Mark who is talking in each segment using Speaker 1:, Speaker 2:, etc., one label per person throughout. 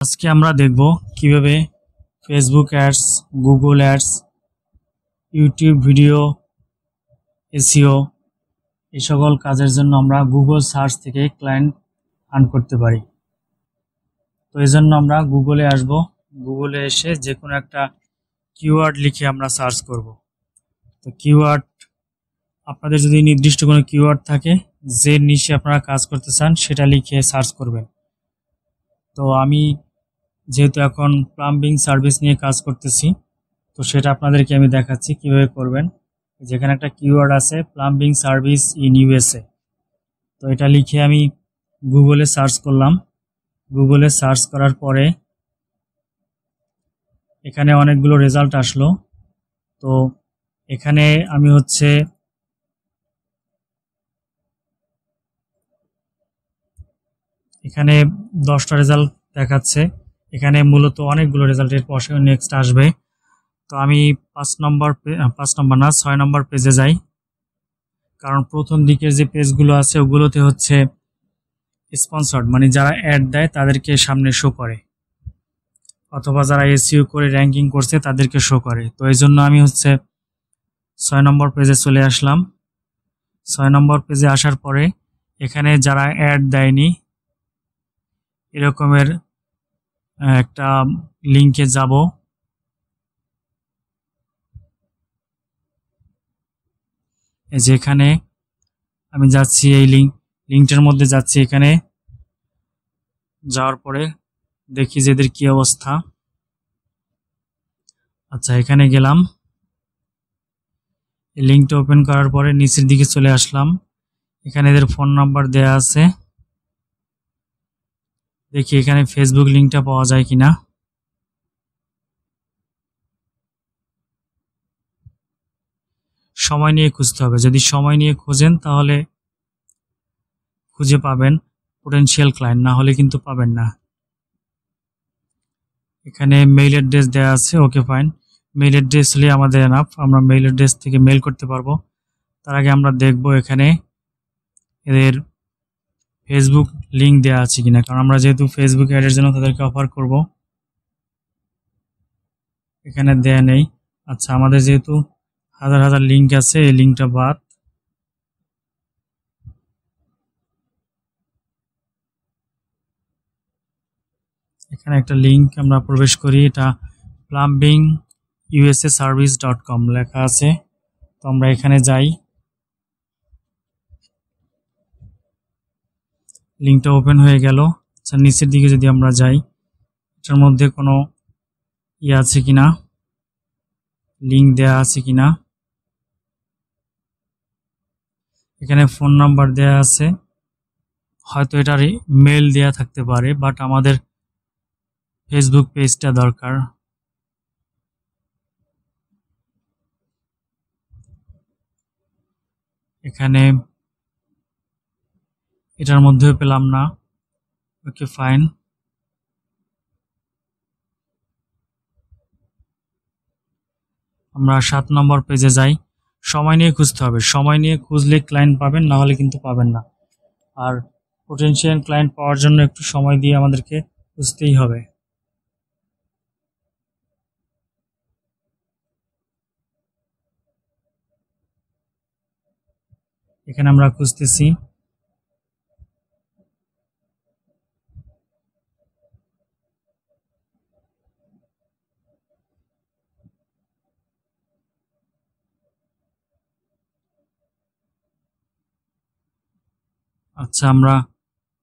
Speaker 1: আজকে আমরা দেখব কিভাবে Facebook ads, Google ads, YouTube video, SEO এই সকল কাজের জন্য আমরা গুগল সার্চ থেকে ক্লায়েন্ট আর্ন করতে পারি। তো এই জন্য আমরা গুগলে আসব। গুগলে এসে যে কোনো একটা কিওয়ার্ড লিখে আমরা সার্চ করব। তো কিওয়ার্ড, আপনাদের যদি নির্দিষ্ট কোনো কিওয়ার্ড থাকে যে নিশে আপনারা কাজ করতে চান সেটা লিখে সার্চ করবেন। তো আমি যেহেতু এখন প্লাম্বিং সার্ভিস নিয়ে কাজ করতেছি, তো সেটা আপনাদেরকে আমি দেখাচ্ছি কিভাবে করবেন। যেখানে একটা কিওয়ার্ড আছে প্লাম্বিং সার্ভিস ইন ইউএসএ, তো এটা লিখে আমি গুগলে সার্চ করলাম। গুগলে সার্চ করার পরে এখানে অনেকগুলো রেজাল্ট আসলো। তো এখানে আমি এখানে 10টা রেজাল্ট দেখাচ্ছে। এখানে মূলত অনেকগুলো রেজাল্টের পরে নেক্সট আসবে। তো আমি 6 নম্বর পেজে যাই, কারণ প্রথম দিকের যে পেজগুলো আছে ওগুলোতে স্পন্সর্ড, মানে যারা অ্যাড দেয় তাদেরকে সামনে শো করে, অথবা যারা এসইও করে র্যাঙ্কিং করছে তাদেরকে শো করে। তো এই জন্য আমি 6 নম্বর পেজে চলে আসলাম। 6 নম্বর পেজে আসার পরে এখানে যারা অ্যাড দেয়নি এরকমের একটা লিঙ্কে যাব। যেখানে আমি যাচ্ছি, এই লিঙ্কটার মধ্যে যাচ্ছি। এখানে যাওয়ার পরে দেখি যে এদের কি অবস্থা। আচ্ছা, এখানে গেলাম। এই লিঙ্কটা ওপেন করার পরে নিচের দিকে চলে আসলাম। এখানে এদের ফোন নাম্বার দেয়া আছে। দেখি এখানে ফেসবুক লিঙ্কটা পাওয়া যায় কিনা। সময় নিয়ে খুঁজতে হবে। যদি সময় নিয়ে খোঁজেন তাহলে খুঁজে পাবেন পোটেনশিয়াল ক্লায়েন্ট, না হলে কিন্তু পাবেন না। এখানে মেইল অ্যাড্রেস দেওয়া আছে। ওকে, ফাইন। মেইল অ্যাড্রেস হলে আমাদের এনাফ, আমরা মেইল অ্যাড্রেস থেকে মেইল করতে পারবো। তার আগে আমরা দেখব এখানে এদের ফেসবুক লিঙ্ক দেওয়া আছে কিনা, কারণ আমরা যেহেতু ফেসবুক অ্যাডের জন্য তাদেরকে অফার করব। এখানে দেয়া নেই। আচ্ছা, আমাদের যেহেতু হাজার হাজার লিঙ্ক আছে, এই লিঙ্কটা বাদ। এখানে একটা লিঙ্ক আমরা প্রবেশ করি, এটা plumbingusaservice.com লেখা আছে। তো আমরা এখানে যাই। লিঙ্কটা ওপেন হয়ে গেল। আচ্ছা, নিচের দিকে যদি আমরা যাই, এটার মধ্যে কোনো আছে কিনা, লিঙ্ক দেয়া আছে কিনা। এখানে ফোন নাম্বার দেয়া আছে, হয়তো এটার মেল দেয়া থাকতে পারে, বাট আমাদের ফেসবুক পেজটা দরকার। এখানে এটার মধ্যেও পেলাম না। ওকে, ফাইন। আমরা 7 নম্বর পেজে যাই। সময় নিয়ে খুঁজতে হবে। সময় নিয়ে খুঁজলে ক্লায়েন্ট পাবেন, না হলে কিন্তু পাবেন না। আর পোটেনশিয়াল ক্লায়েন্ট পাওয়ার জন্য একটু সময় দিয়ে আমাদেরকে খুঁজতেই হবে। এখানে আমরা খুঁজতেছি। আচ্ছা, আমরা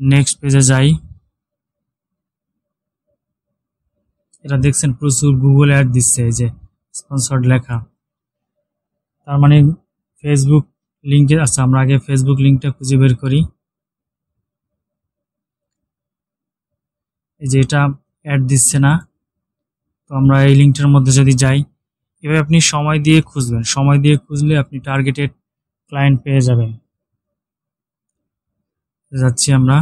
Speaker 1: নেক্সট পেজে যাই। এটা দেখছেন প্রচুর গুগল অ্যাড দিচ্ছে, এই যে স্পন্সর্ড লেখা, তার মানে ফেসবুক লিঙ্কে। আচ্ছা, আমরা আগে ফেসবুক লিঙ্কটা খুঁজে বের করি। এই যে এটা অ্যাড দিচ্ছে না, তো আমরা এই লিঙ্কটার মধ্যে যদি যাই, এভাবে আপনি সময় দিয়ে খুঁজবেন। সময় দিয়ে খুঁজলে আপনি টার্গেটেড ক্লায়েন্ট পেয়ে যাবেন। যাচ্ছি আমরা।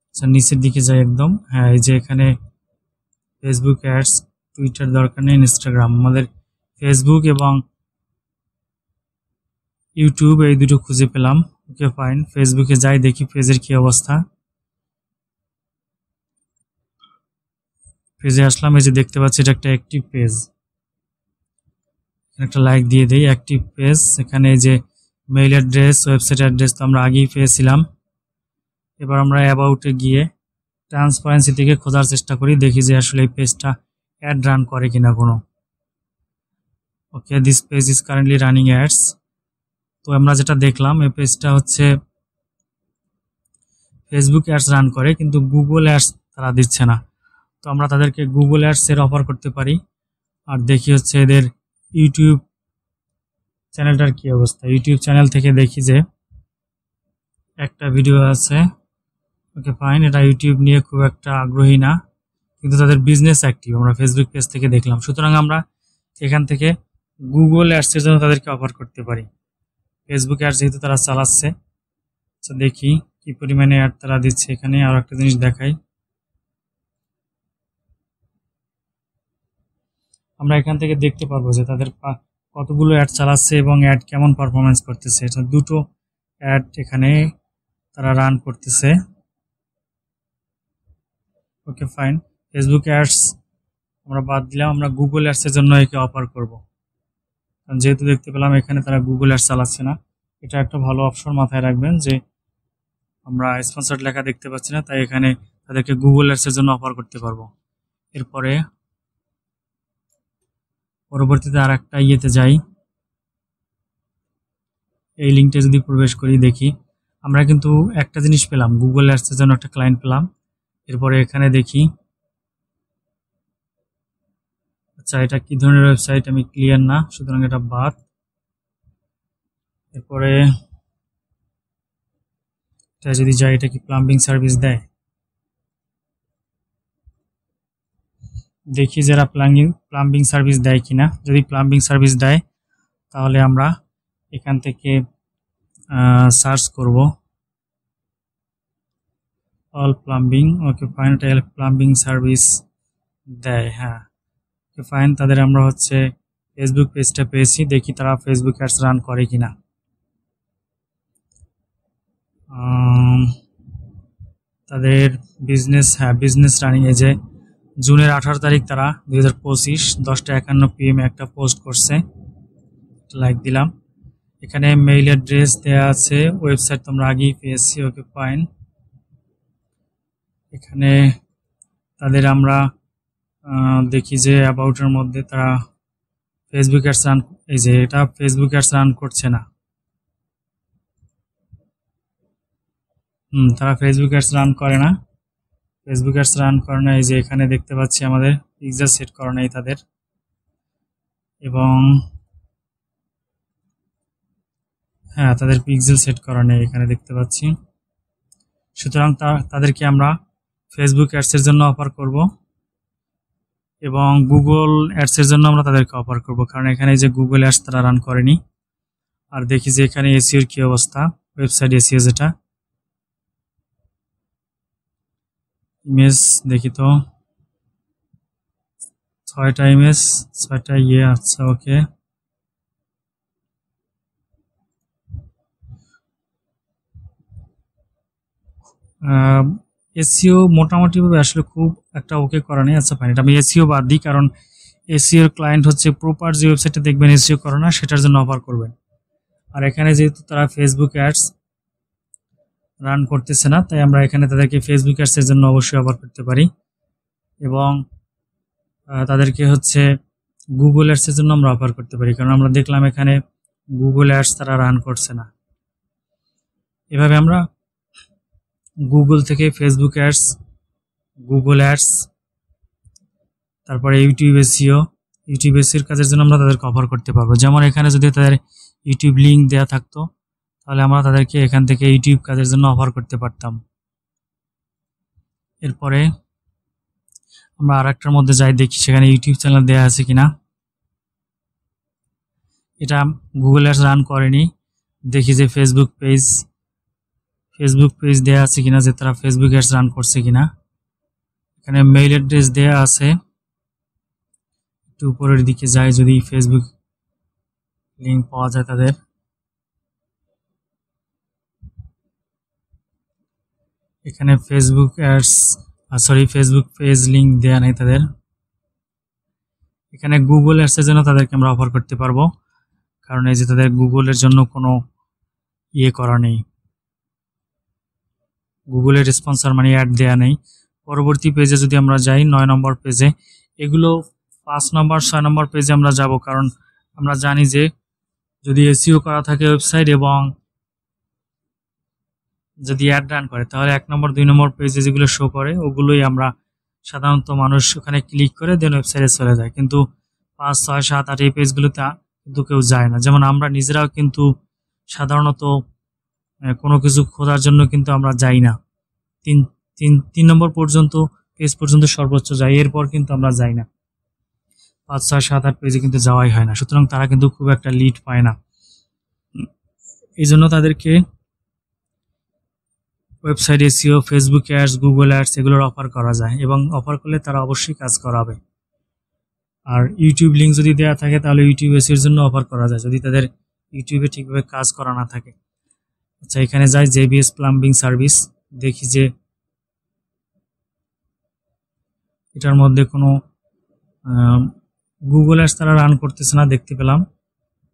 Speaker 1: আচ্ছা, নিচের দিকে যাই একদম। হ্যাঁ, এই যে এখানে ফেসবুক অ্যাডস, টুইটার দরকার নেই, ইনস্টাগ্রাম। আমাদের ফেসবুক এবং ইউটিউব এই দুটো খুঁজে পেলাম। ওকে, ফাইন। ফেসবুকে যাই, দেখি পেজের কি অবস্থা। পেজে আসলাম, এই যে দেখতে পাচ্ছি এটা একটা অ্যাক্টিভ পেজ, একটা লাইক দিয়ে দেই। অ্যাক্টিভ পেজ, এখানে যে মেইল অ্যাড্রেস, ওয়েবসাইট অ্যাড্রেস তো আমরা আগেই পেয়েছিলাম। এবার আমরা অ্যাবাউটে গিয়ে ট্রান্সপারেন্সি থেকে খোঁজার চেষ্টা করি, দেখি যে আসলে এই পেজটা অ্যাড রান করে কিনা কোনো। Okay, this page is currently running ads. তো আমরা যেটা দেখলাম এই পেজটা হচ্ছে ফেসবুক অ্যাডস রান করে, কিন্তু গুগল অ্যাডস তারা দিচ্ছে না। তো আমরা তাদেরকে গুগল অ্যাডস এর অফার করতে পারি। আর দেখি হচ্ছে এদের ইউটিউব চ্যানেলটার কি অবস্থা। ইউটিউব চ্যানেল থেকে দেখি যে একটা ভিডিও আছে। ওকে ফাইন, এটা ইউটিউব নিয়ে খুব একটা আগ্রহী না, কিন্তু তাদের বিজনেস অ্যাক্টিভ আমরা ফেসবুক পেজ থেকে দেখলাম। সুতরাং আমরা এখান থেকে গুগল অ্যাডসের জন্য তাদেরকে অফার করতে পারি। ফেসবুক অ্যাডস যেহেতু তারা চালাচ্ছে, আচ্ছা দেখি কি পরিমাণে অ্যাড তারা দিচ্ছে। এখানে আরো একটা জিনিস দেখাই, আমরা এখান থেকে দেখতে পারবো যে তাদের কতগুলো অ্যাড চালাচ্ছে এবং অ্যাড কেমন পারফরমেন্স করতেছে। এটা দুটো অ্যাড এখানে তারা রান করতেছে। ওকে ফাইন, ফেসবুক অ্যাডস আমরা বাদ দিলাম, আমরা গুগল অ্যাডসের জন্য একে অফার করব। কারণ যেহেতু দেখতে পেলাম এখানে তারা গুগল অ্যাডস চালাচ্ছে না, এটা একটা ভালো অপশন মাথায় রাখবেন যে আমরা স্পন্সর্ড লেখা দেখতে পাচ্ছি না, তাই এখানে তাদেরকে গুগল অ্যাডসের জন্য অফার করতে পারবো। এরপরে পরবর্তীতে আর একটা ইয়েতে যাই, এই লিঙ্কটা যদি প্রবেশ করি দেখি আমরা কিন্তু একটা জিনিস পেলাম, গুগল অ্যাডসের জন্য একটা ক্লায়েন্ট পেলাম। এরপরে এখানে দেখি, আচ্ছা এটা কি ধরনের ওয়েবসাইট আমি ক্লিয়ার না, সুতরাং এটা বাদ। এরপরে এটা যদি যাই, এটা কি প্লাম্বিং সার্ভিস দেয়, দেখি যারা প্লাম্বিং সার্ভিস দেয় কিনা। যদি প্লাম্বিং সার্ভিস দেয় তাহলে আমরা এখান থেকে সার্চ করব অল প্লাম্বিং। ওকে ফাইন, এটা প্লাম্বিং সার্ভিস দেয়, হ্যাঁ ওকে ফাইন। তাদের আমরা হচ্ছে ফেসবুক পেজটা পেয়েছি, দেখি তারা ফেসবুক অ্যাডস রান করে কিনা। তাদের বিজনেস, হ্যাঁ বিজনেস রানিং। এই যে জুনের 18 তারিখ তারা 2025 10:51 PM একটা পোস্ট করছে, লাইক দিলাম। এখানে মেইল অ্যাড্রেস দেয়া আছে, ওয়েবসাইট তোমরা আগেই পেয়েছি। ওকে ফাইন, এখানে তাদের আমরা দেখি যে অ্যাবাউটের মধ্যে তারা ফেসবুক অ্যাডস রান, এই যে এটা ফেসবুক অ্যাডস রান করছে না। তারা ফেসবুক অ্যাডস রান করে না, ফেসবুক অ্যাডস রান করে না। এই যে এখানে দেখতে পাচ্ছি আমাদের পিক্সেল সেট করা নেই তাদের, এবং হ্যাঁ তাদের পিক্সেল সেট করা নেই এখানে দেখতে পাচ্ছি। সুতরাং তাদেরকে আমরা ফেসবুক অ্যাডসের জন্য অফার করব এবং গুগল অ্যাডসের জন্য আমরা তাদেরকে অফার করব, কারণ এখানে যে গুগল অ্যাডস তারা রান করেনি। আর দেখি যে এখানে এসইওর কি অবস্থা, ওয়েবসাইট এসইও যেটা, ইমেজ দেখি তো 6টা ইমেজ, 6টা ইয়ে, আচ্ছা ওকে। এসইও মোটামুটি ভাবে আসলে খুব একটা ওকে করা নেই। আচ্ছা ফাইন, এটা আমি এসইও বাদ দিই, কারণ এসইওর ক্লায়েন্ট হচ্ছে প্রপার যে ওয়েবসাইটে দেখবেন এসইও করে না সেটার জন্য অফার করবেন। আর এখানে যেহেতু তারা ফেসবুক অ্যাডস রান করতেছে না, তাই আমরা এখানে তাদেরকে ফেসবুক অ্যাডসের জন্য অবশ্যই অফার করতে পারি এবং তাদেরকে হচ্ছে গুগল অ্যাডসের জন্য আমরা অফার করতে পারি, কারণ আমরা দেখলাম এখানে গুগল অ্যাডস তারা রান করছে না। এভাবে আমরা গুগল থেকে ফেসবুক অ্যাডস, গুগল অ্যাডস, তারপরে ইউটিউব এসইও, ইউটিউব এসইওর কাজের জন্য আমরা তাদেরকে অফার করতে পারবো। যেমন এখানে যদি তাদের ইউটিউব লিঙ্ক দেওয়া থাকতো তাহলে আমরা তাদেরকে এখান থেকে ইউটিউব কাজের জন্য অফার করতে পারতাম। এরপরে আমরা আরেকটার মধ্যে যাই, দেখি সেখানে ইউটিউব চ্যানেল দেওয়া আছে কিনা। এটা গুগল অ্যাডস রান করেনি, দেখি যে ফেসবুক পেজ দেওয়া আছে কিনা, যে তারা ফেসবুক অ্যাডস রান করছে কিনা। এখানে মেইল অ্যাড্রেস দেওয়া আছে, একটু উপরের দিকে যাই যদি ফেসবুক লিঙ্ক পাওয়া যায় তাদের। এখানে Facebook ads Facebook page link দেওয়া নেই তাদের। এখানে গুগল অ্যাডসের জন্য তাদেরকে আমরা অফার করতে পারবো, কারণ এই যে তাদের গুগলের জন্য কোনো ইয়ে করা নেই, গুগলের স্পন্সর মানে অ্যাড দেয়া নেই। পরবর্তী পেজে যদি আমরা যাই 9 নম্বর পেজে, এগুলো 5 নম্বর 6 নম্বর পেজে আমরা যাব, কারণ আমরা জানি যে যদি এসইও করা থাকে ওয়েবসাইট এবং যদি অ্যাড রান করে তাহলে 1 নম্বর 2 নম্বর পেজে যেগুলো শো করে ওগুলোই আমরা সাধারণত মানুষ ওখানে ক্লিক করে দেন ওয়েবসাইটে চলে যায়, কিন্তু 5, 6, 7, 8 এই পেজগুলোতে কিন্তু কেউ যায় না। যেমন আমরা নিজেরাও কিন্তু সাধারণত কোনো কিছু খোঁজার জন্য কিন্তু আমরা যাই না, 3 নম্বর পর্যন্ত পেজ পর্যন্ত সর্বোচ্চ যাই, এরপর কিন্তু আমরা যাই না, 5, 6, 7, 8 পেজে কিন্তু যাওয়াই হয় না। সুতরাং তারা কিন্তু খুব একটা লিড পায় না। এই জন্য তাদেরকে website SEO, Facebook ads, Google ads এগুলোর অফার করা যায়, এবং অফার করলে তারা অবশ্যই কাজ করাবে। আর ইউটিউব লিঙ্ক যদি দেওয়া থাকে তাহলে ইউটিউব এসইওর জন্য অফার করা যায়, যদি তাদের ইউটিউবে ঠিকভাবে কাজ করা না থাকে। আচ্ছা, এখানে যাই জেবিএস প্লাম্বিং সার্ভিস, দেখি যে এটার মধ্যে কোনো গুগল অ্যাডস তারা রান করতেছে না দেখতে পেলাম,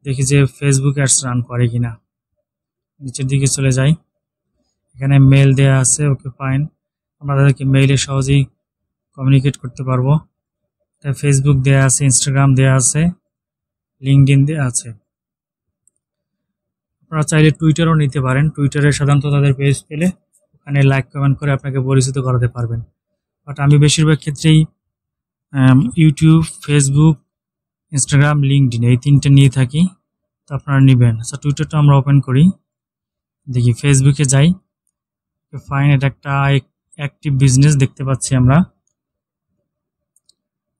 Speaker 1: দেখি যে ফেসবুক অ্যাডস রান করে কিনা। নিচের দিকে চলে যাই, এখানে মেল দেয়া আছে, ওকে ফাইন, আমরা তাদেরকে মেইলে সহজেই কমিউনিকেট করতে পারবো। তাই ফেসবুক দেয়া আছে, ইনস্টাগ্রাম দেয়া আছে, লিঙ্কডইন দেয়া আছে। আপনারা চাইলে টুইটারও নিতে পারেন, টুইটারে সাধারণত তাদের পেজ পেলে ওখানে লাইক কমেন্ট করে আপনাকে পরিচিত করাতে পারবেন। বাট আমি বেশিরভাগ ক্ষেত্রেই ইউটিউব, ফেসবুক, ইনস্টাগ্রাম, লিঙ্কডইন এই 3টে নিয়ে থাকি, তো আপনারা নেবেন। আচ্ছা, টুইটারটা আমরা ওপেন করি, দেখি ফেসবুকে যাই, ফাইন, এটা একটা অ্যাক্টিভ বিজনেস দেখতে পাচ্ছি আমরা,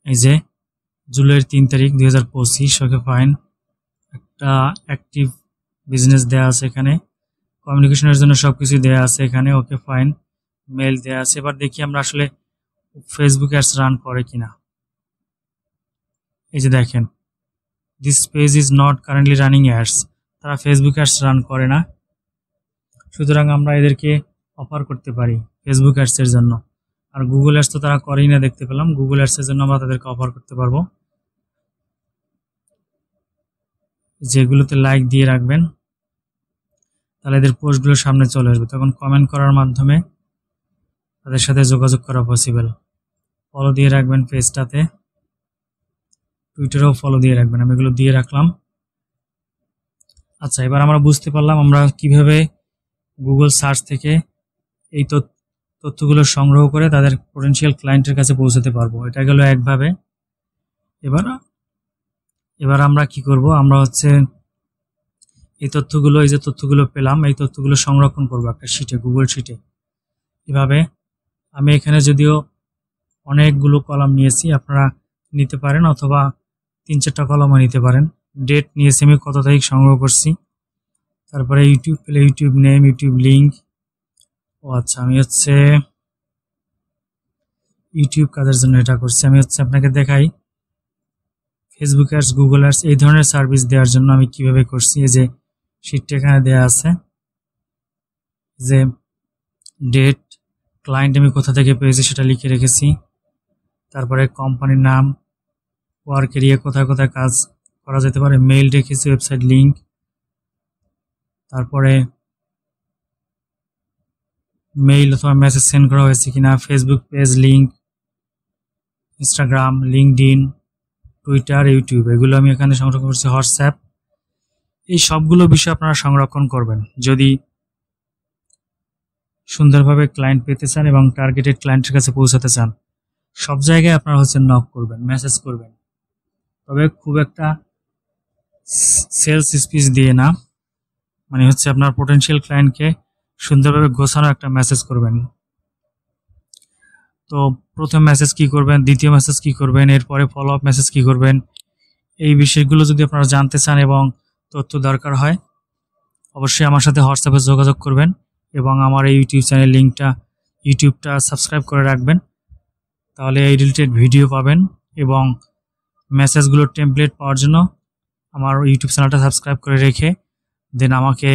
Speaker 1: এই যে জুলাইয়ের 3 তারিখ 2025, ওকে ফাইন, একটা অ্যাক্টিভ বিজনেস দেয়া আছে এখানে, কমিউনিকেশনের জন্য সবকিছু দেয়া আছে এখানে, ওকে ফাইন, মেল দেয়া আছে। এবার দেখি আমরা আসলে ফেসবুক অ্যাডস রান করে কিনা। এই যে দেখেন, this page is not currently running ads, তারা ফেসবুক অ্যাডস রান করে না, সুতরাং আমরা এদেরকে অফার করতে পারি ফেসবুক অ্যাডসের জন্য। আর গুগল অ্যাডস তো তারা করেই না দেখতে পেলাম, গুগল অ্যাডসের জন্য আমরা তাদেরকে অফার করতে পারবো। যেগুলোতে লাইক দিয়ে রাখবেন তাহলে এদের পোস্টগুলো সামনে চলে আসবে, তখন কমেন্ট করার মাধ্যমে তাদের সাথে যোগাযোগ করা পসিবল। ফলো দিয়ে রাখবেন পেজটাতে, টুইটারেও ফলো দিয়ে রাখবেন, আমি এগুলো দিয়ে রাখলাম। আচ্ছা, এবার আমরা বুঝতে পারলাম আমরা কিভাবে গুগল সার্চ থেকে এই তথ্যগুলো সংগ্রহ করে তাদের পটেনশিয়াল ক্লায়েন্টের কাছে পৌঁছাতে পারবো। এটা গেল একভাবে। এবার আমরা কি করব, আমরা হচ্ছে এই তথ্যগুলো, এই যে তথ্যগুলো পেলাম, এই তথ্যগুলো সংরক্ষণ করব একটা শিটে, গুগল শিটে। এভাবে আমি এখানে যদিও অনেকগুলো কলাম নিয়েছি, আপনারা নিতে পারেন, অথবা 3-4টা কলামও নিতে পারেন। ডেট নিয়েছি আমি, কত তারিখ সংগ্রহ করছি, তারপরে ইউটিউব পেলে ইউটিউব নেম, ইউটিউব লিঙ্ক। ও আচ্ছা, আমি হচ্ছে ইউটিউব কাজের জন্য এটা করছি। আমি হচ্ছে আপনাকে দেখাই ফেসবুক অ্যাডস, গুগল অ্যাডস এই ধরনের সার্ভিস দেওয়ার জন্য আমি কিভাবে করছি। এই যে শিটটা এখানে দেওয়া আছে, যে ডেট, ক্লায়েন্ট আমি কোথা থেকে পেয়েছি সেটা লিখে রেখেছি, তারপরে কোম্পানির নাম, ওয়ার্ক এরিয়া, কোথায় কোথায় কাজ করা যেতে পারে, মেইল রেখেছি, ওয়েবসাইট লিঙ্ক, তারপরে মেইল অথবা মেসেজ সেন্ড করা হয়েছে কিনা, Facebook page link, Instagram, LinkedIn, Twitter, YouTube এগুলো আমি এখানে সংরক্ষণ করছি, হোয়াটসঅ্যাপ। এই সবগুলো বিষয় আপনারা সংরক্ষণ করবেন যদি সুন্দরভাবে ক্লায়েন্ট পেতে চান এবং টার্গেটেড ক্লায়েন্টের কাছে পৌঁছাতে চান। সব জায়গায় আপনারা হচ্ছে নক করবেন, মেসেজ করবেন, তবে খুব একটা সেলস স্পিচ দিয়ে না, মানে হচ্ছে আপনার পটেনশিয়াল ক্লায়েন্টকে সুন্দরভাবে গোছানো একটা মেসেজ করবেন। তো প্রথম মেসেজ কি করবেন, দ্বিতীয় মেসেজ কি করবেন, এরপরে ফলো আপ মেসেজ কি করবেন, এই বিষয়গুলো যদি আপনারা জানতে চান এবং তথ্য দরকার হয় অবশ্যই আমার সাথে হোয়াটসঅ্যাপে যোগাযোগ করবেন, এবং আমার এই ইউটিউব চ্যানেল ইউটিউবটা সাবস্ক্রাইব করে রাখবেন, তাহলে এই রিলেটেড ভিডিও পাবেন। এবং মেসেজগুলোর টেমপ্লেট পাওয়ার জন্য আমার ইউটিউব চ্যানেলটা সাবস্ক্রাইব করে রেখে দেন আমাকে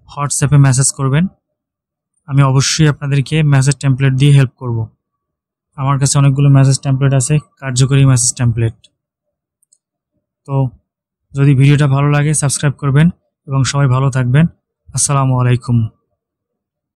Speaker 1: হোয়াটসঅ্যাপে মেসেজ করবেন, আমি অবশ্যই আপনাদেরকে মেসেজ টেমপ্লেট দিয়ে হেল্প করব। আমার কাছে অনেকগুলো মেসেজ টেমপ্লেট আছে, কার্যকরী মেসেজ টেমপ্লেট। তো যদি ভিডিওটা ভালো লাগে সাবস্ক্রাইব করবেন এবং সবাই ভালো থাকবেন। আসসালামু আলাইকুম।